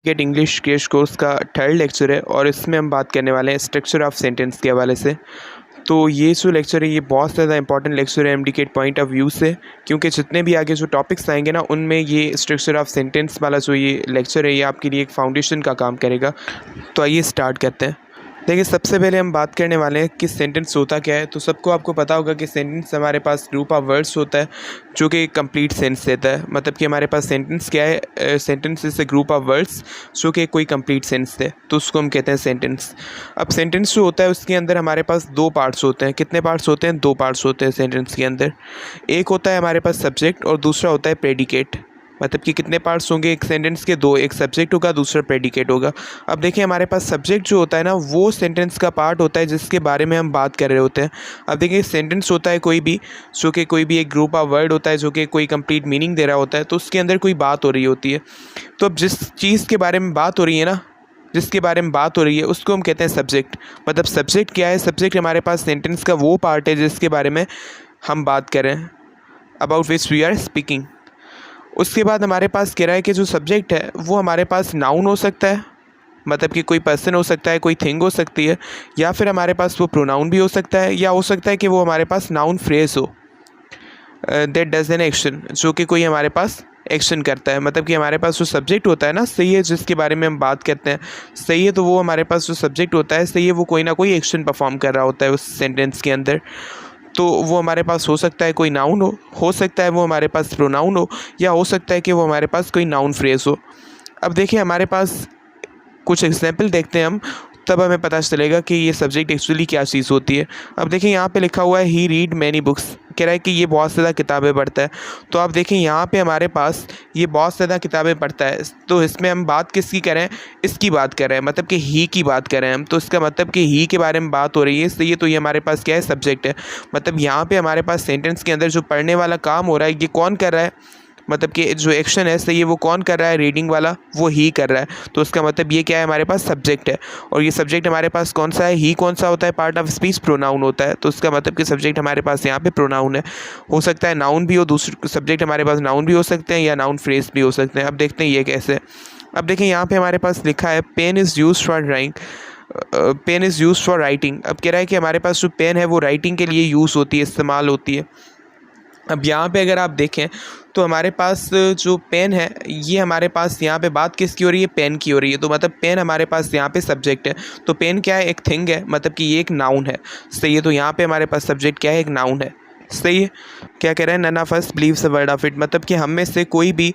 Gate English crash course का third lecture है और इसमें हम बात करने वाले हैं स्ट्रक्चर ऑफ सेंटेंस के हवाले से। तो ये जो लेक्चर है ये बहुत ज़्यादा इंपॉर्टेंट लेक्चर है एमडीके पॉइंट ऑफ व्यू से, क्योंकि जितने भी आगे जो टॉपिक्स आएंगे ना उनमें ये स्ट्रक्चर ऑफ सेंटेंस वाला जो ये लेक्चर है ये आपके लिए एक फाउंडेशन का काम करेगा। तो आइए स्टार्ट करते हैं। देखिए, सबसे पहले हम बात करने वाले हैं कि सेंटेंस होता क्या है। तो सबको आपको पता होगा कि सेंटेंस हमारे पास ग्रुप ऑफ वर्ड्स होता है जो कि कंप्लीट सेंस देता है। मतलब कि हमारे पास सेंटेंस क्या है, sentence is a group of words जो कि कोई कंप्लीट सेंस दे, तो उसको हम कहते हैं सेंटेंस। अब सेंटेंस जो होता है उसके अंदर हमारे पास दो पार्ट्स होते हैं। कितने पार्ट्स होते हैं? दो पार्ट्स होते हैं सेंटेंस के अंदर। एक होता है हमारे पास सब्जेक्ट और दूसरा होता है प्रेडिकेट। मतलब कि कितने पार्ट्स होंगे एक सेंटेंस के? दो, एक सब्जेक्ट होगा दूसरा प्रेडिकेट होगा। अब देखिए, हमारे पास सब्जेक्ट जो होता है ना वो सेंटेंस का पार्ट होता है जिसके बारे में हम बात कर रहे होते हैं। अब देखिए, सेंटेंस होता है कोई भी जो कि कोई भी एक ग्रुप ऑफ वर्ड होता है जो कि कोई कंप्लीट मीनिंग दे रहा होता है, तो उसके अंदर कोई बात हो रही होती है। तो अब जिस चीज़ के बारे में बात हो रही है ना, जिसके बारे में बात हो रही है उसको हम कहते हैं सब्जेक्ट। मतलब सब्जेक्ट क्या है? सब्जेक्ट हमारे पास सेंटेंस का वो पार्ट है जिसके बारे में हम बात कर रहे हैं, about which we are speaking. उसके बाद हमारे पास कह रहा है कि जो सब्जेक्ट है वो हमारे पास नाउन हो सकता है, मतलब कि कोई पर्सन हो सकता है, कोई थिंग हो सकती है, या फिर हमारे पास वो प्रोनाउन भी हो सकता है, या हो सकता है कि वो हमारे पास नाउन फ्रेज हो दैट डज एन एक्शन, जो कि कोई हमारे पास एक्शन करता है। मतलब कि हमारे पास जो सब्जेक्ट होता है ना, सही है, जिसके बारे में हम बात करते हैं, सही है, तो वो हमारे पास जो सब्जेक्ट होता है, सही है, वो कोई ना कोई एक्शन परफॉर्म कर रहा होता है उस सेंटेंस के अंदर। तो वो हमारे पास हो सकता है कोई नाउन हो सकता है वो हमारे पास प्रोनाउन हो, या हो सकता है कि वो हमारे पास कोई नाउन फ्रेज हो। अब देखिए, हमारे पास कुछ एग्जाम्पल देखते हैं हम, तब हमें पता चलेगा कि ये सब्जेक्ट एक्चुअली क्या चीज़ होती है। अब देखिए, यहाँ पे लिखा हुआ है ही रीड मैनी बुक्स, कह रहा है कि ये बहुत ज़्यादा किताबें पढ़ता है। तो आप देखें यहाँ पे हमारे पास ये बहुत ज़्यादा किताबें पढ़ता है, तो इसमें हम बात किसकी कर रहे हैं? इसकी बात कर रहे हैं, मतलब कि ही की बात कर रहे हैं हम। तो इसका मतलब कि ही के बारे में बात हो रही है, इसलिए तो ये हमारे पास क्या है? सब्जेक्ट है। मतलब यहाँ पे हमारे पास सेंटेंस के अंदर जो पढ़ने वाला काम हो रहा है ये कौन कर रहा है? मतलब कि जो एक्शन है सही है वो कौन कर रहा है? रीडिंग वाला, वो ही कर रहा है। तो उसका मतलब ये क्या है? हमारे पास सब्जेक्ट है। और ये सब्जेक्ट हमारे पास कौन सा है? ही कौन सा होता है? पार्ट ऑफ स्पीच प्रोनाउन होता है। तो उसका मतलब कि सब्जेक्ट हमारे पास यहाँ पे प्रोनाउन है। हो सकता है नाउन भी हो, दूसरे सब्जेक्ट हमारे पास नाउन भी हो सकते हैं या नाउन फ्रेज भी हो सकते हैं। अब देखते हैं ये कैसे। अब देखिए, यहाँ पे हमारे पास लिखा है pen is use for drawing, pen is use for writing. अब कह रहा है कि हमारे पास जो पेन है वो राइटिंग के लिए यूज़ होती है, इस्तेमाल होती है। अब यहाँ पे अगर आप देखें तो हमारे पास जो पेन है ये हमारे पास यहाँ पे बात किसकी हो रही है? पेन की हो रही है। तो मतलब पेन हमारे पास यहाँ पे सब्जेक्ट है। तो पेन क्या है? एक थिंग है, मतलब कि ये एक नाउन है, सही है। तो यहाँ पे हमारे पास सब्जेक्ट क्या है? एक नाउन है, सही है। क्या कह रहा है? None of us believes a word of it, मतलब कि हम में से कोई भी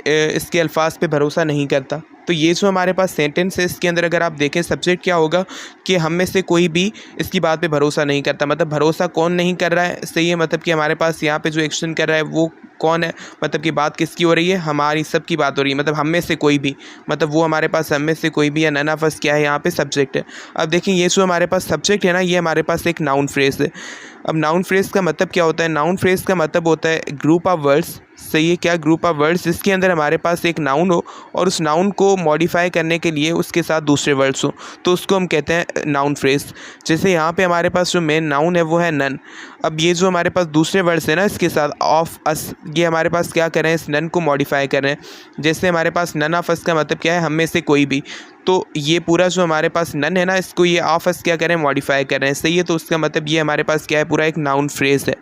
इसके अल्फाज पे भरोसा नहीं करता। तो ये जो हमारे पास सेंटेंस है इसके अंदर अगर आप देखें सब्जेक्ट क्या होगा कि हम में से कोई भी इसकी बात पे भरोसा नहीं करता। मतलब भरोसा कौन नहीं कर रहा है? सही है। मतलब कि हमारे पास यहाँ पे जो एक्शन कर रहा है वो कौन है? मतलब कि बात किसकी हो रही है? हमारी सब की बात हो रही है। मतलब हम में से कोई भी, मतलब वो हमारे पास हम में से कोई भी, या नन ऑफ अस क्या है? यहाँ पे सब्जेक्ट है। अब देखिए, ये जो हमारे पास सब्जेक्ट है ना ये हमारे पास एक नाउन फ्रेज है। अब नाउन फ्रेज का मतलब क्या होता है? नाउन फ्रेज का मतलब होता है ग्रुप ऑफ वर्ड्स, सही है। क्या? ग्रुप ऑफ वर्ड्स जिसके अंदर हमारे पास एक नाउन हो और उस नाउन को मॉडिफाई करने के लिए उसके साथ दूसरे वर्ड्स हो, तो उसको हम कहते हैं नाउन फ्रेज। जैसे यहाँ पे हमारे पास जो मेन नाउन है वो है नन। अब ये जो हमारे पास दूसरे वर्ड्स है ना इसके साथ ऑफ अस, ये हमारे पास क्या कर रहे हैं? इस नन को मॉडिफाई कर रहे हैं। जैसे हमारे पास नन ऑफ अस का मतलब क्या है? हम में से कोई भी। तो ये पूरा जो हमारे पास नन है ना इसको ये ऑफ अस क्या कर रहे हैं? मॉडिफाई कर रहे हैं, सही है। तो उसका मतलब ये हमारे पास क्या है? पूरा एक नाउन फ्रेज है,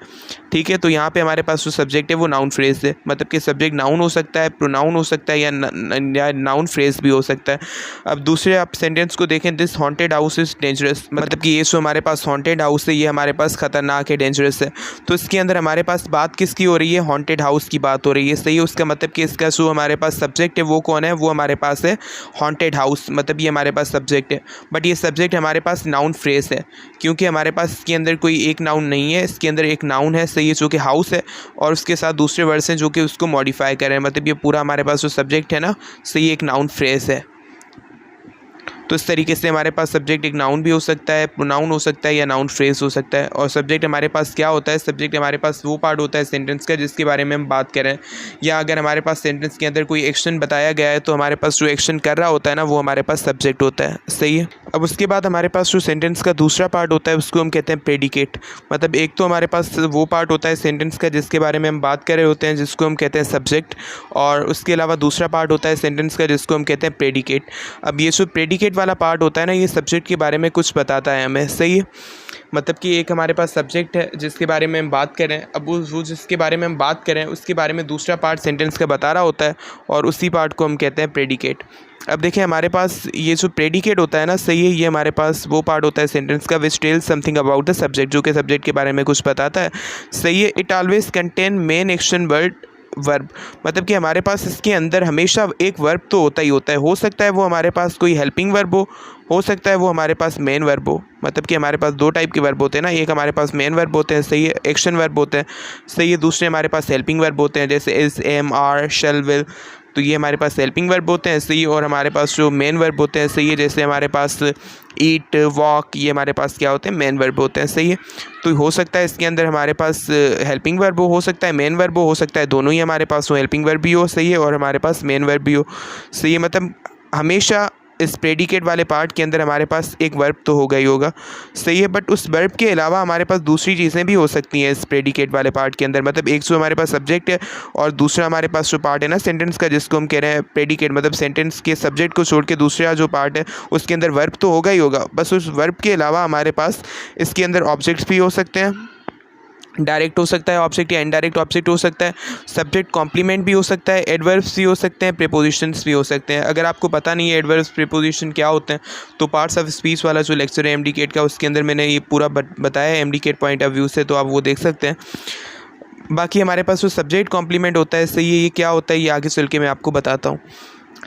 ठीक है। तो यहाँ पे हमारे पास जो सब्जेक्ट है वो नाउन फ्रेज है। मतलब कि सब्जेक्ट नाउन हो सकता है, प्रोनाउन हो सकता है, या नाउन फ्रेज भी हो सकता है। अब दूसरे आप सेंटेंस को देखें, this haunted house is dangerous, मतलब कि ये जो हमारे पास हॉन्टेड हाउस है ये हमारे पास खतरनाक है, डेंजरस है। तो इसके अंदर हमारे पास बात किसकी हो रही है? हॉन्टेड हाउस की बात हो रही है, सही है। उसका मतलब कि इसका जो हमारे पास सब्जेक्ट है वो कौन है? वो हमारे पास है हॉन्टेड हाउस, मतलब ये हमारे पास सब्जेक्ट है। बट ये सब्जेक्ट हमारे पास नाउन फ्रेज है, क्योंकि हमारे पास इसके अंदर कोई एक नाउन नहीं है, इसके अंदर एक नाउन है, सही है, जो कि हाउस है, और उसके साथ दूसरे वर्ड्स हैं जो कि उसको मॉडिफाई कर रहे हैं। मतलब ये पूरा हमारे पास जो सब्जेक्ट है ना सही एक नाउन फ्रेज है। तो इस तरीके से हमारे पास सब्जेक्ट एक नाउन भी हो सकता है, प्रोनाउन हो सकता है, या नाउन फ्रेज हो सकता है। और सब्जेक्ट हमारे पास क्या होता है? सब्जेक्ट हमारे पास वो पार्ट होता है सेंटेंस का जिसके बारे में हम बात करें, या अगर हमारे पास सेंटेंस के अंदर कोई एक्शन बताया गया है तो हमारे पास जो एक्शन कर रहा होता है ना वो हमारे पास सब्जेक्ट होता है, सही है। अब उसके बाद हमारे पास जो सेंटेंस का दूसरा पार्ट होता है उसको हम कहते हैं प्रेडिकेट। मतलब एक तो हमारे पास वो पार्ट होता है सेंटेंस का जिसके बारे में हम बात कर रहे होते हैं जिसको हम कहते हैं सब्जेक्ट, और उसके अलावा दूसरा पार्ट होता है सेंटेंस का जिसको हम कहते हैं प्रेडिकेट। अब ये जो प्रेडिकेट वाला पार्ट होता है ना, ये सब्जेक्ट के बारे में कुछ बताता है हमें, सही है। मतलब कि एक हमारे पास सब्जेक्ट है जिसके बारे में हम बात करें, अब वो जिसके बारे में हम बात करें उसके बारे में दूसरा पार्ट सेंटेंस का बता रहा होता है और उसी पार्ट को हम कहते हैं प्रेडिकेट। अब देखिए हमारे पास ये जो प्रेडिकेट होता है ना, सही है, ये हमारे पास वो पार्ट होता है सेंटेंस का which tells something about the subject, जो कि सब्जेक्ट के बारे में कुछ बताता है, सही है। It always contain main action verb. मतलब कि हमारे पास इसके अंदर हमेशा एक वर्ब तो होता ही होता है। हो सकता है वो हमारे पास कोई हेल्पिंग वर्ब हो सकता है वो हमारे पास मेन वर्ब हो। मतलब कि हमारे पास दो टाइप के वर्ब होते हैं ना, एक हमारे पास मेन वर्ब होते हैं, सही है, एक्शन वर्ब होते हैं, सही है। दूसरे हमारे पास हेल्पिंग वर्ब होते हैं जैसे is, am, are, shall, will, तो ये हमारे पास हेल्पिंग वर्ब होते हैं, सही। और हमारे पास जो मेन वर्ब होते हैं, सही है, जैसे हमारे पास ईट, वॉक, ये हमारे पास क्या होते हैं, मेन वर्ब होते हैं, सही है। तो हो सकता है इसके अंदर हमारे पास हेल्पिंग वर्ब हो सकता है मेन वर्ब हो सकता है दोनों ही हमारे पास हो, हेल्पिंग वर्ब भी हो, सही है, और हमारे पास मेन वर्ब भी हो, सही है। मतलब हमेशा इस प्रेडिकेट वाले पार्ट के अंदर हमारे पास एक वर्ब तो होगा ही होगा, सही है। बट उस वर्ब के अलावा हमारे पास दूसरी चीज़ें भी हो सकती हैं इस प्रेडिकेट वाले पार्ट के अंदर। मतलब एक जो हमारे पास सब्जेक्ट है और दूसरा हमारे पास जो पार्ट है ना सेंटेंस का जिसको हम कह रहे हैं प्रेडिकेट, मतलब सेंटेंस के सब्जेक्ट को छोड़ के दूसरा जो पार्ट है उसके अंदर वर्ब तो होगा ही होगा। बस उस वर्ब के अलावा हमारे पास इसके अंदर ऑब्जेक्ट्स भी हो सकते हैं, डायरेक्ट हो सकता है ऑब्जेक्ट या इनडायरेक्ट ऑब्जेक्ट हो सकता है, सब्जेक्ट कॉम्प्लीमेंट भी हो सकता है, एडवर्ब्स भी हो सकते हैं, प्रीपोजिशंस भी हो सकते हैं। अगर आपको पता नहीं है एडवर्ब्स प्रीपोजिशन क्या होते हैं तो पार्ट्स ऑफ स्पीच वाला जो लेक्चर है एमडीकेट का उसके अंदर मैंने ये पूरा बताया है एमडीकेट पॉइंट ऑफ व्यू से, तो आप वो देख सकते हैं। बाकी हमारे पास जो सब्जेक्ट कॉम्प्लीमेंट होता है, सही है, ये क्या होता है ये आगे चल के मैं आपको बताता हूँ,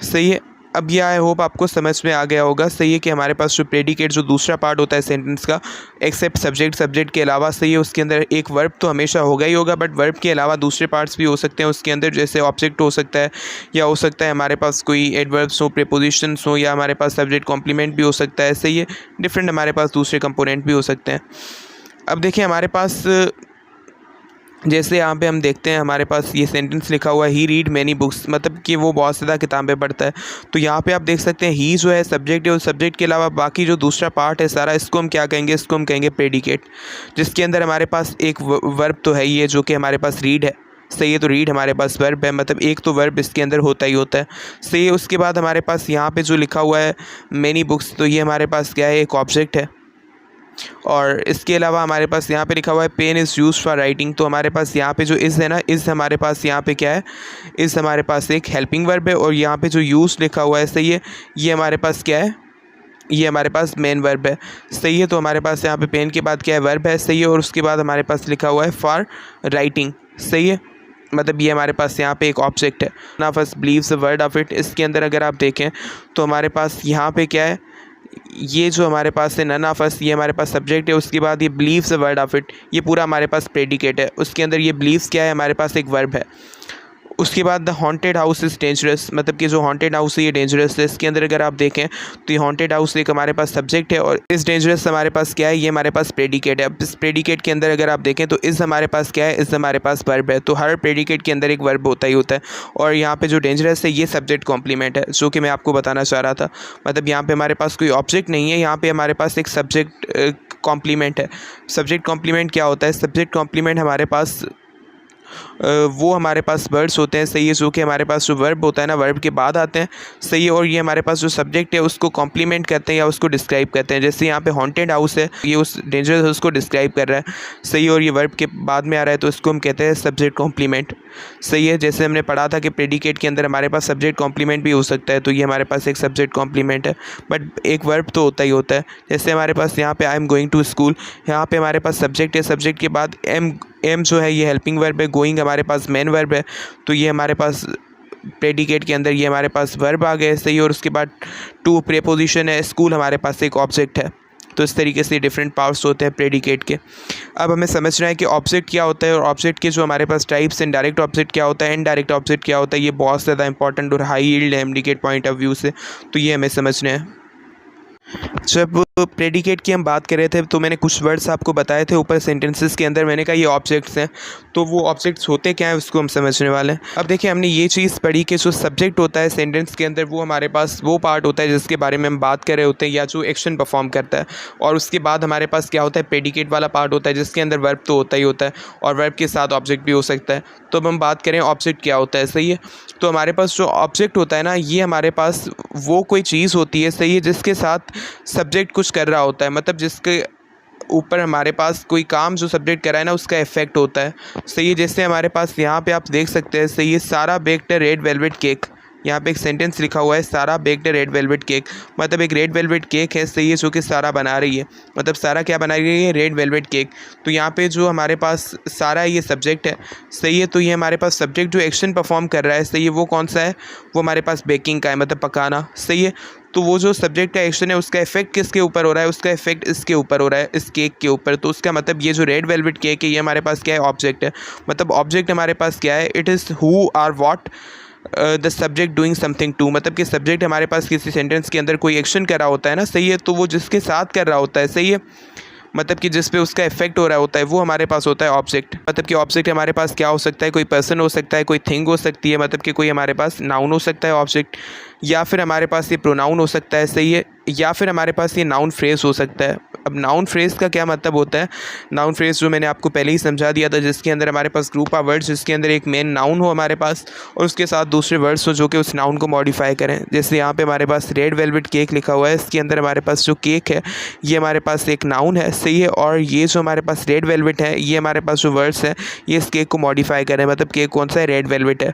सही है। अब ये आई होप आपको समझ में आ गया होगा, सही है, कि हमारे पास जो प्रेडिकेट जो दूसरा पार्ट होता है सेंटेंस का एक्सेप्ट सब्जेक्ट के अलावा, सही है, उसके अंदर एक वर्ब तो हमेशा होगा ही होगा, बट वर्ब के अलावा दूसरे पार्ट्स भी हो सकते हैं उसके अंदर, जैसे ऑब्जेक्ट हो सकता है या हो सकता है हमारे पास कोई एडवर्ब्स हो, प्रीपोजिशंस हो, या हमारे पास सब्जेक्ट कॉम्प्लीमेंट भी हो सकता है, सही है। डिफरेंट हमारे पास दूसरे कंपोनेंट भी हो सकते हैं। अब देखिए हमारे पास जैसे यहाँ पे हम देखते हैं हमारे पास ये सेंटेंस लिखा हुआ है ही रीड मैनी बुक्स, मतलब कि वो बहुत ज़्यादा किताबें पढ़ता है। तो यहाँ पे आप देख सकते हैं ही जो है सब्जेक्ट है, उस सब्जेक्ट के अलावा बाकी जो दूसरा पार्ट है सारा, इसको हम क्या कहेंगे, इसको हम कहेंगे प्रेडिकेट, जिसके अंदर हमारे पास एक वर्ब तो है ही है जो कि हमारे पास रीड है, सही है। तो रीड हमारे पास वर्ब है, मतलब एक तो वर्ब इसके अंदर होता ही होता है, सही है। उसके बाद हमारे पास यहाँ पे जो लिखा हुआ है मैनी बुक्स, तो ये हमारे पास क्या है, एक ऑब्जेक्ट है। और इसके अलावा हमारे पास यहाँ पे लिखा हुआ है pen is use for writing, तो हमारे पास यहाँ पे जो इज़ है ना, इज़ हमारे पास यहाँ पे क्या है, इज़ हमारे पास एक हेल्पिंग वर्ब है, और यहाँ पे जो यूज लिखा हुआ है, सही है, ये हमारे पास क्या है, ये हमारे पास मेन वर्ब है, सही है। तो हमारे पास यहाँ पे पेन के बाद क्या है, वर्ब है, सही है, और उसके बाद हमारे पास लिखा हुआ है फॉर राइटिंग, सही है। मतलब ये हमारे पास यहाँ पे एक ऑब्जेक्ट है ना, first believes the word of it. इसके अंदर अगर आप देखें तो हमारे पास यहाँ पे क्या है, ये जो हमारे पास है नन ऑफ अस, ये हमारे पास सब्जेक्ट है, उसके बाद ये believes the word of it, ये पूरा हमारे पास प्रेडिकेट है। उसके अंदर ये बिलीव्स क्या है, हमारे पास एक वर्ब है। उसके बाद the haunted house is dangerous, मतलब कि जो हॉन्टेड हाउस है ये डेंजरस है। इसके अंदर अगर आप देखें तो ये हॉन्टेड हाउस एक हमारे पास सब्जेक्ट है, और इस डेंजरस हमारे पास क्या है, ये हमारे पास प्रेडिकेट है। अब इस प्रेडिकेट के अंदर अगर आप देखें तो इस हमारे पास क्या है, इस हमारे पास वर्ब है। तो हर प्रेडिकेट के अंदर एक वर्ब होता ही होता है, और यहाँ पे जो डेंजरस है ये सब्जेक्ट कॉम्प्लीमेंट है, जो कि मैं आपको बताना चाह रहा था। मतलब यहाँ पे हमारे पास कोई ऑब्जेक्ट नहीं है, यहाँ पे हमारे पास एक सब्जेक्ट कॉम्प्लीमेंट है। सब्जेक्ट कॉम्प्लीमेंट क्या होता है, सब्जेक्ट कॉम्प्लीमेंट हमारे पास वो हमारे पास वर्ड्स होते हैं, सही है, जो कि हमारे पास जो वर्ब होता है ना, वर्ब के बाद आते हैं, सही है। और ये हमारे पास जो सब्जेक्ट है उसको कॉम्प्लीमेंट करते हैं या उसको डिस्क्राइब करते हैं। जैसे यहाँ पे हॉन्टेड हाउस है, ये उस डेंजरस है उसको डिस्क्राइब कर रहा है, सही है, और ये वर्ब के बाद में आ रहा है, तो इसको हम कहते हैं सब्जेक्ट कॉम्प्लीमेंट, सही है। जैसे हमने पढ़ा था कि प्रेडिकेट के अंदर हमारे पास सब्जेक्ट कॉम्प्लीमेंट भी हो सकता है, तो ये हमारे पास एक सब्जेक्ट कॉम्प्लीमेंट है, बट एक वर्ब तो होता ही होता है। जैसे हमारे पास यहाँ पे I am going to school, यहाँ पे हमारे पास सब्जेक्ट है, सब्जेक्ट के बाद एम जो है ये हेल्पिंग वर्ब है, गोइंग हमारे पास मेन वर्ब है, तो ये हमारे पास प्रेडिकेट के अंदर ये हमारे पास वर्ब आ गए, सही। और उसके बाद टू प्रीपोजिशन है, स्कूल हमारे पास एक ऑब्जेक्ट है। तो इस तरीके से डिफरेंट पार्ट्स होते हैं प्रेडिकेट के। अब हमें समझना है कि ऑब्जेक्ट क्या होता है, और ऑब्जेक्ट के जो हमारे पास टाइप्स, इनडायरेक्ट ऑब्जेक्ट क्या होता है, इनडायरेक्ट ऑब्जेक्ट क्या होता है, ये बहुत ज़्यादा इंपॉर्टेंट और हाई यील्ड है एमडीकेट पॉइंट ऑफ व्यू से, तो ये हमें समझना है। जब तो प्रेडिकेट की हम बात कर रहे थे, तो मैंने कुछ वर्ड्स आपको बताए थे ऊपर सेंटेंसेस के अंदर, मैंने कहा ये ऑब्जेक्ट्स हैं। तो वो ऑब्जेक्ट्स होते क्या हैं उसको हम समझने वाले हैं। अब देखिए हमने ये चीज़ पढ़ी कि जो सब्जेक्ट होता है सेंटेंस के अंदर वो हमारे पास वो पार्ट होता है जिसके बारे में हम बात कर रहे होते हैं या जो एक्शन परफॉर्म करता है, और उसके बाद हमारे पास क्या होता है, प्रेडिकेट वाला पार्ट होता है जिसके अंदर वर्ब तो होता ही होता है और वर्ब के साथ ऑब्जेक्ट भी हो सकता है। तो अब हम बात करें ऑब्जेक्ट क्या होता है, सही है। तो हमारे पास जो ऑब्जेक्ट होता है ना, ये हमारे पास वो कोई चीज़ होती है, सही है, जिसके साथ सब्जेक्ट कुछ कर रहा होता है, मतलब जिसके ऊपर हमारे पास कोई काम जो सब्जेक्ट कर रहा है ना उसका इफेक्ट होता है, सही है। जैसे हमारे पास यहाँ पे आप देख सकते हैं, सही है, सारा बेक्ड रेड वेलवेट केक। यहाँ पे एक सेंटेंस लिखा हुआ है, सारा बेक्ड रेड वेलवेट केक, मतलब एक रेड वेलवेट केक है, सही है, जो कि सारा बना रही है, मतलब सारा क्या बना रही है, रेड वेलवेट केक। तो यहाँ पे जो हमारे पास सारा ये सब्जेक्ट है, सही है। तो ये हमारे पास सब्जेक्ट जो एक्शन परफॉर्म कर रहा है, सही है, वो कौन सा है, वो हमारे पास बेकिंग का है, मतलब पकाना, सही है। तो वो जो सब्जेक्ट का एक्शन है उसका इफेक्ट किसके ऊपर हो रहा है, उसका इफेक्ट इसके ऊपर हो रहा है, इस केक के ऊपर। तो उसका मतलब ये जो रेड वेलवेट केक है ये हमारे पास क्या है, ऑब्जेक्ट है। मतलब ऑब्जेक्ट हमारे पास क्या है, it is who are what the subject doing something to, मतलब कि सब्जेक्ट हमारे पास किसी सेंटेंस के अंदर कोई एक्शन कर रहा होता है ना, सही है, तो वो जिसके साथ कर रहा होता है, सही है, मतलब कि जिस पे उसका इफेक्ट हो रहा होता है वो हमारे पास होता है ऑब्जेक्ट। मतलब कि ऑब्जेक्ट हमारे पास क्या हो सकता है, कोई पर्सन हो सकता है, कोई थिंग हो सकती है, मतलब कि कोई हमारे पास नाउन हो सकता है ऑब्जेक्ट, या फिर हमारे पास ये प्रोनाउन हो सकता है, सही है, या फिर हमारे पास ये नाउन फ्रेज हो सकता है। अब नाउन फ्रेज का क्या मतलब होता है, नाउन फ्रेज जो मैंने आपको पहले ही समझा दिया था, जिसके अंदर हमारे पास ग्रुप ऑफ वर्ड्स जिसके अंदर एक मेन नाउन हो हमारे पास और उसके साथ दूसरे वर्ड्स हो जो कि उस नाउन को मॉडिफाई करें। जैसे यहाँ पे हमारे पास रेड वेलवेट केक लिखा हुआ है, इसके अंदर हमारे पास जो केक है ये हमारे पास एक नाउन है, सही है, और ये जो हमारे पास रेड वेलवेट है ये हमारे पास जो वर्ड्स हैं ये इस केक को मॉडिफाई करें, मतलब केक कौन सा है, रेड वेलवेट है।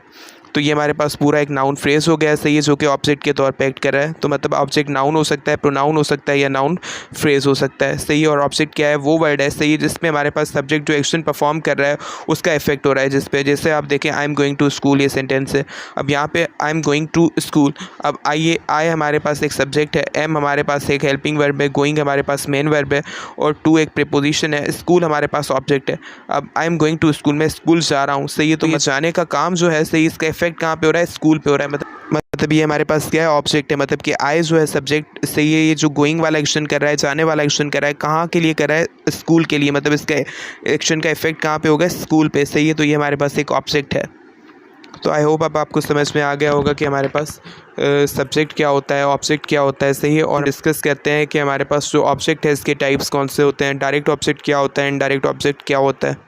तो ये हमारे पास पूरा एक नाउन फ्रेज हो गया है, सही है, जो कि ऑब्जेक्ट के तौर पे एक्ट कर रहा है। तो मतलब ऑब्जेक्ट नाउन हो सकता है, प्रोनाउन हो सकता है या नाउन फ्रेज हो सकता है, सही है। और ऑब्जेक्ट क्या है, वो वर्ड है, सही है, जिसमें हमारे पास सब्जेक्ट जो एक्शन परफॉर्म कर रहा है उसका इफेक्ट हो रहा है जिस पे। जैसे आप देखें I am going to school, ये सेंटेंस है। अब यहाँ पे I am going to school, अब आई हमारे पास एक सब्जेक्ट है, एम हमारे पास एक हेल्पिंग वर्ब है, गोइंग हमारे पास मेन वर्ब है और टू एक प्रीपोजिशन है, स्कूल हमारे पास ऑब्जेक्ट है। अब I am going to school, मैं स्कूल जा रहा हूँ, सही है। तो ये जाने का काम जो है, सही, इसका इफेक्ट कहाँ पे हो रहा है, स्कूल पे हो रहा है। मतलब ये हमारे पास क्या है, ऑब्जेक्ट है, मतलब कि आई जो है सब्जेक्ट, सही है, ये जो गोइंग वाला एक्शन कर रहा है, जाने वाला एक्शन कर रहा है, कहाँ के लिए कर रहा है, स्कूल के लिए, मतलब इसका एक्शन का इफेक्ट कहाँ पे होगा, स्कूल पे, सही है। तो ये हमारे पास एक ऑब्जेक्ट है। तो आई होप अब आपको समझ में आ गया होगा कि हमारे पास सब्जेक्ट क्या होता है, ऑब्जेक्ट क्या होता है, सही है। और डिस्कस करते हैं कि हमारे पास जो ऑब्जेक्ट है इसके टाइप्स कौन से होते हैं, डायरेक्ट ऑब्जेक्ट क्या होता है, इनडायरेक्ट ऑब्जेक्ट क्या होता है।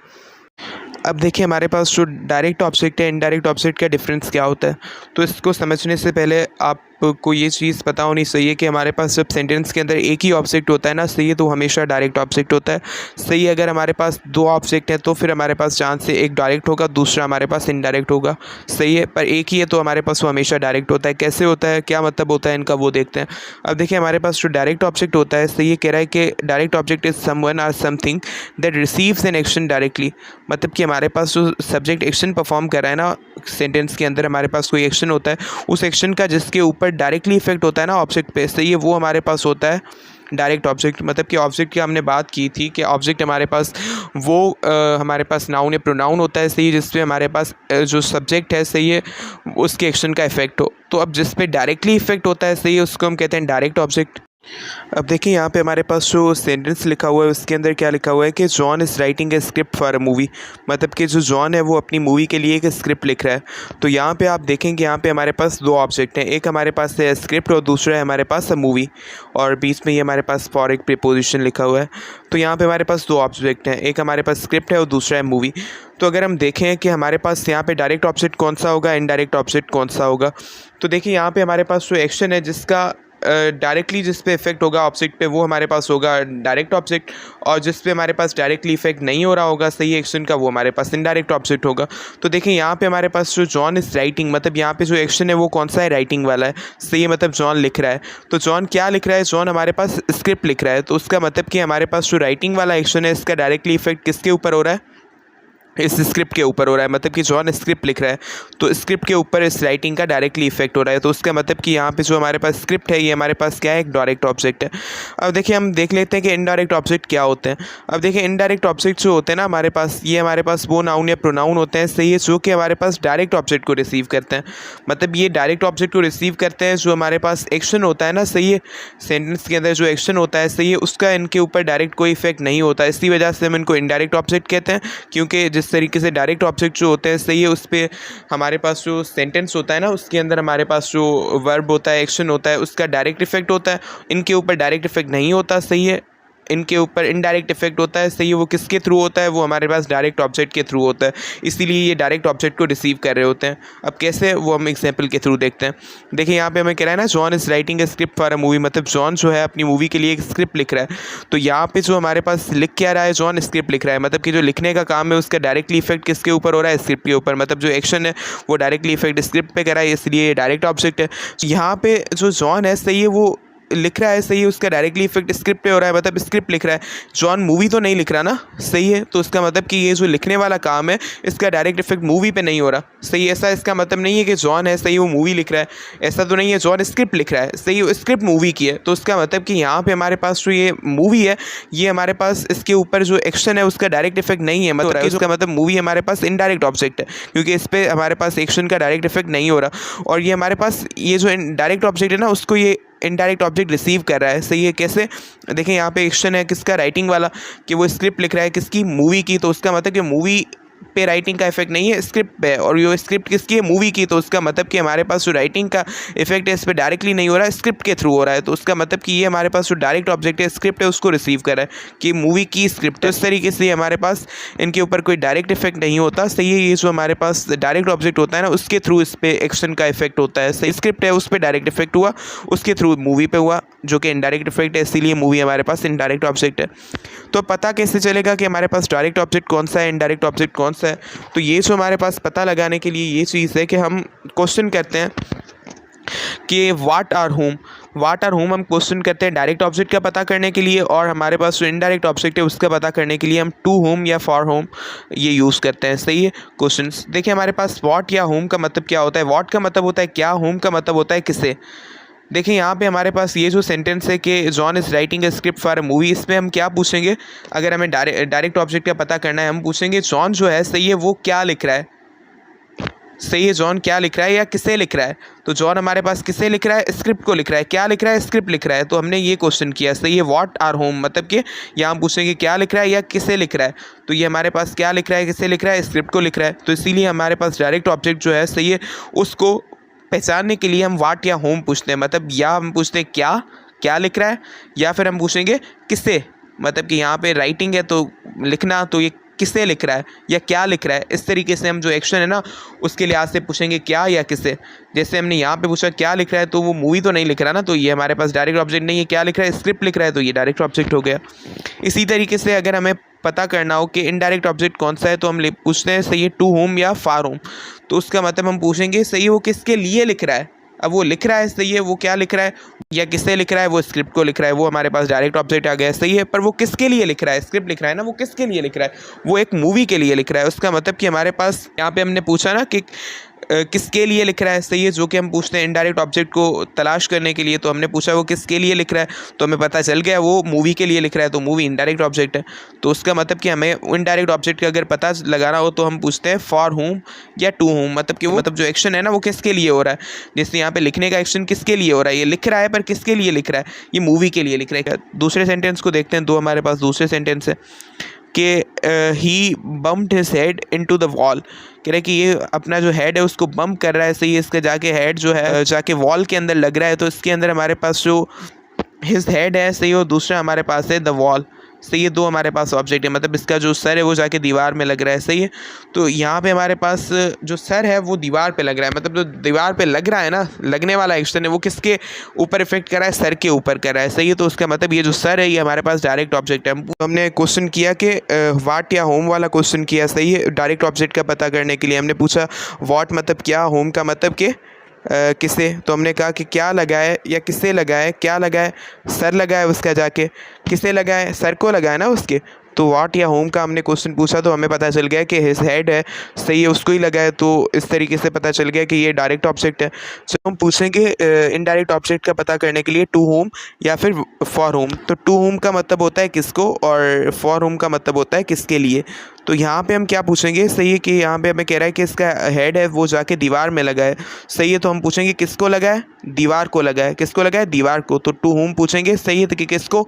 अब देखिए हमारे पास जो डायरेक्ट ऑब्जेक्ट है, इनडायरेक्ट ऑब्जेक्ट का डिफरेंस क्या होता है। तो इसको समझने से पहले आपको ये चीज़ पता होनी चाहिए कि हमारे पास जब सेंटेंस के अंदर एक ही ऑब्जेक्ट होता है ना, सही है, तो हमेशा डायरेक्ट ऑब्जेक्ट होता है, सही है। अगर हमारे पास दो ऑब्जेक्ट हैं तो फिर हमारे पास चांस से एक डायरेक्ट होगा, दूसरा हमारे पास इनडायरेक्ट होगा, सही है। पर एक ही है तो हमारे पास वो हमेशा डायरेक्ट होता है। कैसे होता है, क्या मतलब होता है इनका, वो देखते हैं। अब देखिए हमारे पास जो डायरेक्ट ऑब्जेक्ट होता है, सही है, कह रहा है कि डायरेक्ट ऑब्जेक्ट इज समवन और something that receives an action directly, मतलब कि हमारे पास जो सब्जेक्ट एक्शन परफॉर्म कर रहा है ना सेंटेंस के अंदर, हमारे पास कोई एक्शन होता है, उस एक्शन का जिसके ऊपर डायरेक्टली इफेक्ट होता है ना ऑब्जेक्ट पे, सही है, वो हमारे पास होता है डायरेक्ट ऑब्जेक्ट। मतलब कि ऑब्जेक्ट की हमने बात की थी कि ऑब्जेक्ट हमारे पास वो हमारे पास नाउन या प्रोनाउन होता है, सही है, जिसपे हमारे पास जो सब्जेक्ट है, सही है, उसके एक्शन का इफेक्ट हो। तो अब जिस पे डायरेक्टली इफेक्ट होता है, सही है, उसको हम कहते हैं डायरेक्ट ऑब्जेक्ट। अब देखिए यहाँ पे हमारे पास जो सेंटेंस लिखा हुआ है उसके अंदर क्या लिखा हुआ है कि John is writing a script for a movie, मतलब कि जो जॉन है वो अपनी मूवी के लिए एक स्क्रिप्ट लिख रहा है। तो यहाँ पे आप देखेंगे यहाँ पे हमारे पास दो ऑब्जेक्ट हैं, एक हमारे पास है स्क्रिप्ट और दूसरा है हमारे पास मूवी, और बीच में ये हमारे पास फॉर एक प्रीपोजिशन लिखा हुआ है। तो यहाँ पे हमारे पास दो ऑब्जेक्ट हैं, एक हमारे पास स्क्रिप्ट है और दूसरा है मूवी। तो अगर हम देखें कि हमारे पास यहाँ पे डायरेक्ट ऑब्जेक्ट कौन सा होगा, इनडायरेक्ट ऑब्जेक्ट कौन सा होगा, तो देखिए यहाँ पे हमारे पास जो एक्शन है जिसका डायरेक्टली जिस पे इफेक्ट होगा ऑब्जेक्ट पे, वो हमारे पास होगा डायरेक्ट ऑब्जेक्ट, और जिस पे हमारे पास डायरेक्टली इफेक्ट नहीं हो रहा होगा, सही एक्शन का, वो हमारे पास इनडायरेक्ट ऑब्जेक्ट होगा। तो देखिए यहाँ पे हमारे पास जो जॉन इज़ राइटिंग, मतलब यहाँ पे जो एक्शन है वो कौन सा है, राइटिंग वाला है, सही है, मतलब जॉन लिख रहा है। तो जॉन क्या लिख रहा है, जॉन हमारे पास स्क्रिप्ट लिख रहा है। तो उसका मतलब कि हमारे पास जो राइटिंग वाला एक्शन है इसका डायरेक्टली इफेक्ट किसके ऊपर हो रहा है, इस स्क्रिप्ट के ऊपर हो रहा है, मतलब कि जॉन स्क्रिप्ट लिख रहा है तो स्क्रिप्ट के ऊपर इस राइटिंग का डायरेक्टली इफेक्ट हो रहा है। तो उसका मतलब कि यहाँ पे जो हमारे पास स्क्रिप्ट है ये हमारे पास क्या है, एक डायरेक्ट ऑब्जेक्ट है। अब देखिए हम देख लेते हैं कि इनडायरेक्ट ऑब्जेक्ट क्या होते हैं। अब देखिए इनडायरेक्ट ऑब्जेक्ट जो होते हैं ना हमारे पास, ये हमारे पास वो नाउन या प्रोनाउन होते हैं सही है, जो कि हमारे पास डायरेक्ट ऑब्जेक्ट को रिसीव करते हैं। मतलब ये डायरेक्ट ऑब्जेक्ट को रिसीव करते हैं, जो हमारे पास एक्शन होता है ना सही है, सेंटेंस के अंदर जो एक्शन होता है सही है, उसका इनके ऊपर डायरेक्ट कोई इफेक्ट नहीं होता। इसी वजह से हम इनको इनडायरेक्ट ऑब्जेक्ट कहते हैं, क्योंकि जिस तरीके से डायरेक्ट ऑब्जेक्ट जो होते हैं सही है, उस पर हमारे पास जो सेंटेंस होता है ना उसके अंदर हमारे पास जो वर्ब होता है, एक्शन होता है, उसका डायरेक्ट इफेक्ट होता है। इनके ऊपर डायरेक्ट इफेक्ट नहीं होता सही है, इनके ऊपर इनडायरेक्ट इफेक्ट होता है सही है। वो किसके थ्रू होता है, वो हमारे पास डायरेक्ट ऑब्जेक्ट के थ्रू होता है, इसीलिए ये डायरेक्ट ऑब्जेक्ट को रिसीव कर रहे होते हैं। अब कैसे, वो हम एग्जांपल के थ्रू देखते हैं। देखिए यहाँ पे हमें कह रहा है ना, John is writing a script for a movie, मतलब जॉन जो है अपनी मूवी के लिए एक स्क्रिप्ट लिख रहा है। तो यहाँ पे जो हमारे पास लिख क्या रहा है, जॉन स्क्रिप्ट लिख रहा है, मतलब कि जो लिखने का काम है उसका डायरेक्टली इफेक्ट किसके ऊपर हो रहा है, स्क्रिप्ट के ऊपर। मतलब जो एक्शन है वो डायरेक्टली इफेक्ट स्क्रिप्ट पे कर रहा है, इसलिए ये डायरेक्ट ऑब्जेक्ट है। यहाँ पे जो जॉन है सही है, वो लिख रहा है सही है, उसका डायरेक्टली इफेक्ट स्क्रिप्ट पे हो रहा है, मतलब स्क्रिप्ट लिख रहा है। जॉन मूवी तो नहीं लिख रहा ना सही है, तो इसका मतलब कि ये जो लिखने वाला काम है इसका डायरेक्ट इफेक्ट मूवी पे नहीं हो रहा सही है। ऐसा इसका मतलब नहीं है कि जॉन है सही वो मूवी लिख रहा है, ऐसा तो नहीं है। जॉन स्क्रिप्ट लिख रहा है सही, वो स्क्रिप्ट मूवी की है। तो उसका मतलब कि यहाँ पे हमारे पास जो ये मूवी है, ये हमारे पास इसके ऊपर जो एक्शन है उसका डायरेक्ट इफेक्ट नहीं है। मतलब इसका मतलब मूवी हमारे पास इनडायरेक्ट ऑब्जेक्ट है, क्योंकि इस पर हमारे पास एक्शन का डायरेक्ट इफेक्ट नहीं हो रहा। और ये हमारे पास ये जो डायरेक्ट ऑब्जेक्ट है ना, उसको ये इनडायरेक्ट ऑब्जेक्ट रिसीव कर रहा है सही है। कैसे, देखें यहाँ पे एक्शन है किसका, राइटिंग वाला, कि वो स्क्रिप्ट लिख रहा है किसकी, मूवी की। तो उसका मतलब कि मूवी पे राइटिंग का इफेक्ट नहीं है, स्क्रिप्ट पे। और ये स्क्रिप्ट किसकी है, मूवी की। तो उसका मतलब कि हमारे पास जो राइटिंग का इफेक्ट है इस पर डायरेक्टली नहीं हो रहा है, स्क्रिप्ट के थ्रू हो रहा है। तो उसका मतलब कि ये हमारे पास जो डायरेक्ट ऑब्जेक्ट है स्क्रिप्ट है, उसको रिसीव कर रहा है कि मूवी की स्क्रिप्ट। तो इस तरीके से हमारे पास इनके ऊपर कोई डायरेक्ट इफेक्ट नहीं होता सही है। ये जो हमारे पास डायरेक्ट ऑब्जेक्ट होता है ना, उसके थ्रू इस पर एक्शन का इफेक्ट होता है सही। स्क्रिप्ट है उस पर डायरेक्ट इफेक्ट हुआ, उसके थ्रू मूवी पे हुआ, जो कि इनडायरेक्ट इफेक्ट है, इसीलिए मूवी हमारे पास इनडायरेक्ट ऑब्जेक्ट है। तो पता कैसे चलेगा कि हमारे पास डायरेक्ट ऑब्जेक्ट कौन सा है, इनडायरेक्ट ऑब्जेक्ट कौन सा है? तो ये जो हमारे पास पता लगाने के लिए ये चीज़ है कि हम क्वेश्चन करते हैं कि वाट आर होम हम क्वेश्चन करते हैं डायरेक्ट ऑब्जेक्ट का पता करने के लिए, और हमारे पास जो इनडायरेक्ट ऑब्जेक्ट है उसका पता करने के लिए हम टू होम या फॉर होम ये यूज़ करते हैं सही है क्वेश्चंस। देखिए हमारे पास व्हाट या होम का मतलब क्या होता है। व्हाट का मतलब होता है क्या, होम का मतलब होता है किसे। देखिए यहाँ पे हमारे पास ये जो सेंटेंस है कि John is writing a script for a movie, इसमें हम क्या पूछेंगे, अगर हमें डायरेक्ट ऑब्जेक्ट का पता करना है, हम पूछेंगे जॉन जो है सही है वो क्या लिख रहा है सही है, जॉन क्या लिख रहा है या किसे लिख रहा है। तो जॉन हमारे पास किसे लिख रहा है, स्क्रिप्ट को लिख रहा है। क्या लिख रहा है, स्क्रिप्ट लिख रहा है। तो हमने ये क्वेश्चन किया सही है, व्हाट आर होम, मतलब कि यहाँ हम पूछेंगे क्या लिख रहा है या किसे लिख रहा है। तो ये हमारे पास क्या लिख रहा है, किसे लिख रहा है, स्क्रिप्ट को लिख रहा है। तो इसीलिए हमारे पास डायरेक्ट ऑब्जेक्ट जो है सही है, उसको पहचानने के लिए हम वाट या होम पूछते हैं। मतलब या हम पूछते हैं क्या लिख रहा है, या फिर हम पूछेंगे किसे, मतलब कि यहाँ पे राइटिंग है तो लिखना, तो ये किसे लिख रहा है या क्या लिख रहा है। इस तरीके से हम जो एक्शन है ना उसके लिहाज से पूछेंगे क्या या किसे। जैसे हमने यहाँ पे पूछा क्या लिख रहा है, तो वो मूवी तो नहीं लिख रहा ना, तो ये हमारे पास डायरेक्ट ऑब्जेक्ट नहीं है। क्या लिख रहा है, स्क्रिप्ट लिख रहा है, तो ये डायरेक्ट ऑब्जेक्ट हो गया। इसी तरीके से अगर हमें पता करना हो कि इनडायरेक्ट ऑब्जेक्ट कौन सा है, तो हम पूछते हैं सही है टू होम या फार होम। तो उसका मतलब हम पूछेंगे सही है वो किसके लिए लिख रहा है। अब वो लिख रहा है सही है, वो क्या लिख रहा है या किससे लिख रहा है, वो स्क्रिप्ट को लिख रहा है, वो हमारे पास डायरेक्ट ऑब्जेक्ट आ गया सही है। पर वो किसके लिए लिख रहा है, स्क्रिप्ट लिख रहा है ना, वो किसके लिए लिख रहा है, वो एक मूवी के लिए लिख रहा है। उसका मतलब कि हमारे पास यहाँ पे हमने पूछा ना कि किसके लिए लिख रहा है सही है, जो कि हम पूछते हैं इनडायरेक्ट ऑब्जेक्ट को तलाश करने के लिए। तो हमने पूछा वो किसके लिए लिख रहा है, तो हमें पता चल गया वो मूवी के लिए लिख रहा है, तो मूवी इनडायरेक्ट ऑब्जेक्ट है। तो उसका मतलब कि हमें इनडायरेक्ट ऑब्जेक्ट का अगर पता लगाना हो तो हम पूछते हैं फॉर होम या टू होम। मतलब कि वो जो एक्शन है ना वो किसके लिए हो रहा है। जैसे यहाँ पे लिखने का एक्शन किसके लिए हो रहा है, ये लिख रहा है पर किसके लिए लिख रहा है, ये मूवी के लिए लिख रहा है। दूसरे सेंटेंस को देखते हैं, दो हमारे पास दूसरे सेंटेंस है कि he bumped his head into the wall. कह रहा है कि ये अपना जो हेड है उसको बम्प कर रहा है सही है, इसका जाके हेड जो है जाके वॉल के अंदर लग रहा है। तो इसके अंदर हमारे पास जो हिज हेड है सही, और दूसरा हमारे पास है द वॉल सही है। दो हमारे पास ऑब्जेक्ट है, मतलब इसका जो सर है वो जाके दीवार में लग रहा है सही है। तो यहाँ पे हमारे पास जो सर है वो दीवार पे लग रहा है, मतलब जो दीवार पे लग रहा है ना, लगने वाला एक्शन है वो किसके ऊपर इफेक्ट कर रहा है, सर के ऊपर कर रहा है सही है। तो उसका मतलब ये जो सर है ये हमारे पास डायरेक्ट ऑब्जेक्ट है। हमने क्वेश्चन किया कि वाट या होम वाला क्वेश्चन किया सही है, डायरेक्ट ऑब्जेक्ट का पता करने के लिए। हमने पूछा वाट मतलब क्या, होम का मतलब कि किसे। तो हमने कहा कि क्या लगाए या किसे लगाए, क्या लगाए, सर लगाए उसका जाके, किसे लगाए, सर को लगाए ना उसके। तो व्हाट या होम का हमने क्वेश्चन पूछा तो हमें पता चल गया कि हिज हेड है, सही है, उसको ही लगा है। तो इस तरीके से पता चल गया कि ये डायरेक्ट ऑब्जेक्ट है। सो हम पूछेंगे इनडायरेक्ट ऑब्जेक्ट का पता करने के लिए टू होम या फिर फॉर होम। तो टू होम का मतलब होता है किसको और फॉर होम का मतलब होता है किसके लिए। तो यहाँ पे हम क्या पूछेंगे, सही है कि यहाँ पे हमें कह रहा है कि इसका हेड है वो जाके दीवार में लगा है, सही है। तो हम पूछेंगे किसको लगा है, दीवार को लगा है। किसको लगा है, दीवार को। तो टू होम पूछेंगे, सही है, तो कि किसको,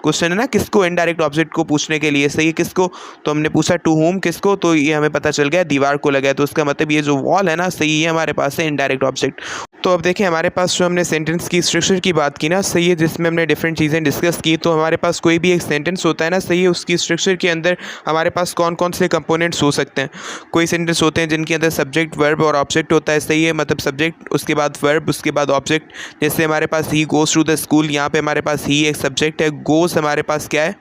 क्वेश्चन है ना किसको, इनडायरेक्ट ऑब्जेक्ट को पूछने के लिए, सही है, किसको। तो हमने पूछा टू होम किसको, तो ये हमें पता चल गया दीवार को लगा है। तो उसका मतलब ये जो वॉल है ना, सही है, हमारे पास है इनडायरेक्ट ऑब्जेक्ट। तो अब देखें हमारे पास जो हमने सेंटेंस की स्ट्रक्चर की बात की ना, सही है, जिसमें हमने डिफरेंट चीज़ें डिस्कस की। तो हमारे पास कोई भी एक सेंटेंस होता है ना, सही है, उसकी स्ट्रक्चर के अंदर हमारे पास कौन कौन से कंपोनेंट्स हो सकते हैं। कोई सेंटेंस होते हैं जिनके अंदर सब्जेक्ट वर्ब और ऑब्जेक्ट होता है, सही है, मतलब सब्जेक्ट उसके बाद वर्ब उसके बाद ऑब्जेक्ट। जैसे हमारे पास he goes to the school, यहाँ पे हमारे पास ही एक सब्जेक्ट है, गोज़ हमारे पास क्या है,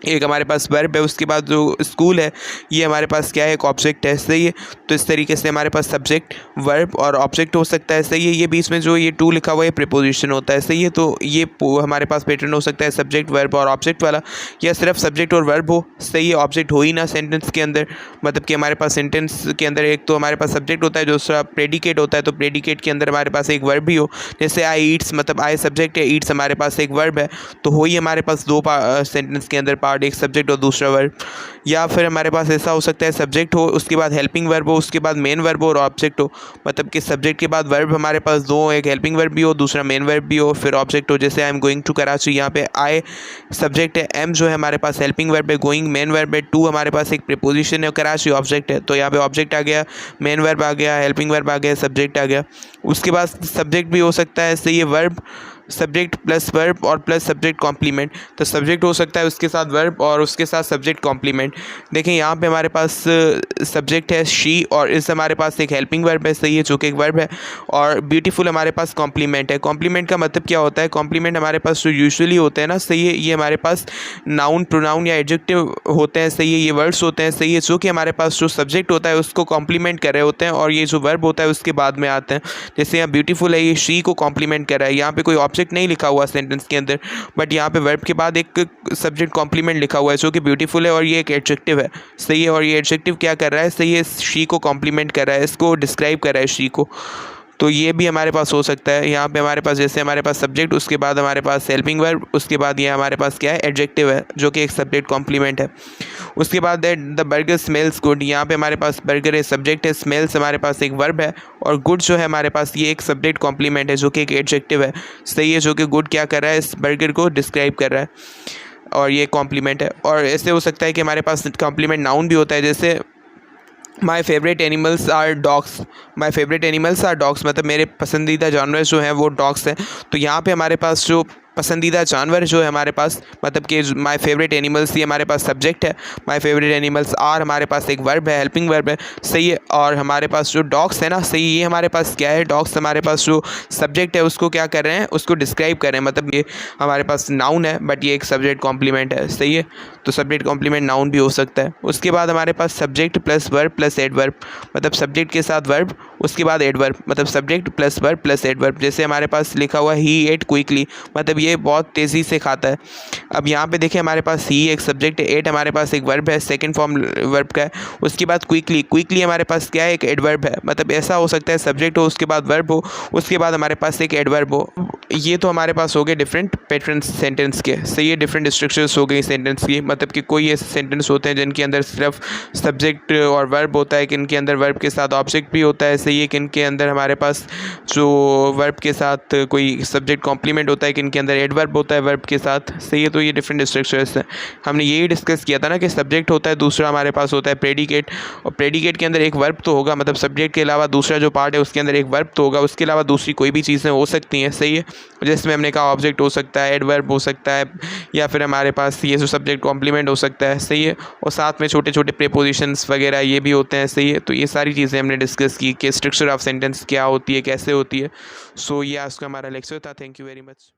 एक हमारे पास वर्ब है, उसके बाद जो स्कूल है ये हमारे पास क्या है, एक ऑब्जेक्ट है, सही है। तो इस तरीके से हमारे पास सब्जेक्ट वर्ब और ऑब्जेक्ट हो सकता है, सही है। ये बीच में जो ये टू लिखा हुआ है प्रीपोजिशन होता है, सही है। तो ये हमारे पास पैटर्न हो सकता है सब्जेक्ट वर्ब और ऑब्जेक्ट वाला, या सिर्फ सब्जेक्ट और वर्ब हो, सही है, ऑब्जेक्ट हो ही ना सेंटेंस के अंदर। मतलब कि हमारे पास सेंटेंस के अंदर एक तो हमारे पास सब्जेक्ट होता है, दूसरा प्रेडिकेट होता है। तो प्रेडिकेट के अंदर हमारे पास एक वर्ब भी हो, जैसे आई ईट्स, मतलब आई सब्जेक्ट है, ईट्स हमारे पास एक वर्ब है। तो हो ही हमारे पास दो सेंटेंस के अंदर एक सब्जेक्ट और दूसरा वर्ब। या फिर हमारे पास ऐसा हो सकता है सब्जेक्ट हो, उसके बाद हेल्पिंग वर्ब हो, उसके बाद मेन वर्ब हो और ऑब्जेक्ट हो। मतलब कि सब्जेक्ट के बाद वर्ब हमारे पास दो, एक हेल्पिंग वर्ब भी हो, दूसरा मेन वर्ब भी हो, फिर ऑब्जेक्ट हो। जैसे I am going to Karachi, यहाँ पे आई सब्जेक्ट है, एम जो है हमारे पास हेल्पिंग वर्ब है, गोइंग मेन वर्ब है, टू हमारे पास एक प्रीपोजिशन है, कराची ऑब्जेक्ट है। तो यहाँ पे ऑब्जेक्ट आ गया, मेन वर्ब आ गया, हेल्पिंग वर्ब आ गया, सब्जेक्ट आ गया। उसके बाद सब्जेक्ट भी हो सकता है, सही है, वर्ब सब्जेक्ट प्लस वर्ब और प्लस सब्जेक्ट कॉम्प्लीमेंट। तो सब्जेक्ट हो सकता है उसके साथ वर्ब और उसके साथ सब्जेक्ट कॉम्प्लीमेंट। देखें यहाँ पे हमारे पास सब्जेक्ट है शी और इस हमारे पास एक हेल्पिंग वर्ब है, सही है, जो कि एक वर्ब है। और ब्यूटीफुल हमारे पास कॉम्प्लीमेंट है। कॉम्प्लीमेंट का मतलब क्या होता है, कॉम्प्लीमेंट हमारे पास जो यूजुअली होते हैं ना, सही है, ये हमारे पास नाउन प्रोनाउन या एडजेक्टिव होते हैं, सही है, ये वर्ड्स होते हैं, सही है, जो कि हमारे पास जो सब्जेक्ट होता है उसको कॉम्प्लीमेंट कर रहे होते हैं और ये जो वर्ब होता है उसके बाद में आते हैं। जैसे यहाँ ब्यूटीफुल है, ये शी को कॉम्प्लीमेंट कर रहा है। यहाँ पे कोई ऑब्जेक्ट नहीं लिखा हुआ सेंटेंस के अंदर, बट यहाँ पे वर्ब के बाद एक सब्जेक्ट कॉम्प्लीमेंट लिखा हुआ है जो कि ब्यूटीफुल है और ये एक एडजेक्टिव है, सही है। और ये एडजेक्टिव क्या कर रहा है, सही है, शी को कॉम्प्लीमेंट कर रहा है, इसको डिस्क्राइब कर रहा है शी को। तो ये भी हमारे पास हो सकता है। यहाँ पे हमारे पास जैसे हमारे पास सब्जेक्ट उसके बाद हमारे पास हेल्पिंग वर्ब, उसके बाद ये हमारे पास क्या है, एडजेक्टिव है, जो कि एक सब्जेक्ट कॉम्प्लीमेंट है। उसके बाद है द बर्गर स्मेल्स गुड, यहाँ पे हमारे पास बर्गर है सब्जेक्ट है, स्मेल्स हमारे पास एक वर्ब है और गुड जो है हमारे पास ये एक सब्जेक्ट कॉम्प्लीमेंट है जो कि एक एडजेक्टिव है, सही है, जो कि गुड क्या कर रहा है, इस बर्गर को डिस्क्राइब कर रहा है और ये कॉम्प्लीमेंट है। और ऐसे हो सकता है कि हमारे पास कॉम्प्लीमेंट नाउन भी होता है, जैसे my favourite animals are dogs, my favourite animals are dogs, मतलब मेरे पसंदीदा जानवर जो हैं वो डॉग्स हैं। तो यहाँ पे हमारे पास जो पसंदीदा जानवर जो है हमारे पास, मतलब कि माई फेवरेट एनिमल्स ये हमारे पास सब्जेक्ट है, माई फेवरेट एनिमल्स आर हमारे पास एक वर्ब है, हेल्पिंग वर्ब है, सही है। और हमारे पास जो डॉग्स है ना, सही, ये हमारे पास क्या है, डॉग्स हमारे पास जो सब्जेक्ट है उसको क्या कर रहे हैं, उसको डिस्क्राइब कर रहे हैं। मतलब ये हमारे पास नाउन है बट ये एक सब्जेक्ट कॉम्प्लीमेंट है, सही है। तो सब्जेक्ट कॉम्प्लीमेंट नाउन भी हो सकता है। उसके बाद हमारे पास subject plus verb plus adverb, मतलब सब्जेक्ट के साथ वर्ब उसके बाद एडवर्ब, मतलब subject plus verb plus adverb. जैसे हमारे पास लिखा हुआ ही एट क्विकली, मतलब ये बहुत तेज़ी से खाता है। अब यहाँ पे देखें हमारे पास ही एक सब्जेक्ट है, एट हमारे पास एक वर्ब है, सेकंड फॉर्म वर्ब का है। उसके बाद क्विकली, क्विकली हमारे पास क्या है, एक एडवर्ब है। मतलब ऐसा हो सकता है सब्जेक्ट हो उसके बाद वर्ब हो उसके बाद हमारे पास एक एडवर्ब हो। ये तो हमारे पास हो गए डिफरेंट पैटर्न सेंटेंस के, सही है, डिफरेंट स्ट्रक्चर्स हो गई सेंटेंस की। मतलब कि कोई ऐसे सेंटेंस होते हैं जिनके अंदर सिर्फ सब्जेक्ट और वर्ब होता है, कि इनके अंदर वर्ब के साथ ऑब्जेक्ट भी होता है, सही है, कि इनके अंदर हमारे पास जो वर्ब के साथ कोई सब्जेक्ट कॉम्प्लीमेंट होता है, कि इनके अंदर एडवर्ब होता है वर्ब के साथ, सही है। तो ये डिफरेंट स्ट्रक्चर्स हैं। हमने यही डिस्कस किया था ना कि सब्जेक्ट होता है, दूसरा हमारे पास होता है प्रेडिकेट, और प्रेडिकेट के अंदर एक वर्ब तो होगा, मतलब सब्जेक्ट के अलावा दूसरा जो पार्ट है उसके अंदर एक वर्ब तो होगा, उसके अलावा दूसरी कोई भी चीज़ें हो सकती हैं, सही है। जिसमें हमने कहा ऑब्जेक्ट हो सकता है, एडवर्ब हो सकता है, या फिर हमारे पास ये जो सब्जेक्ट कॉम्प्लीमेंट हो सकता है, सही है। और साथ में छोटे छोटे प्रीपोजिशंस वगैरह ये भी होते हैं, सही है। तो ये सारी चीज़ें हमने डिस्कस की कि स्ट्रक्चर ऑफ सेंटेंस क्या होती है, कैसे होती है। सो ये आज का हमारा लेक्चर था। Thank you very much.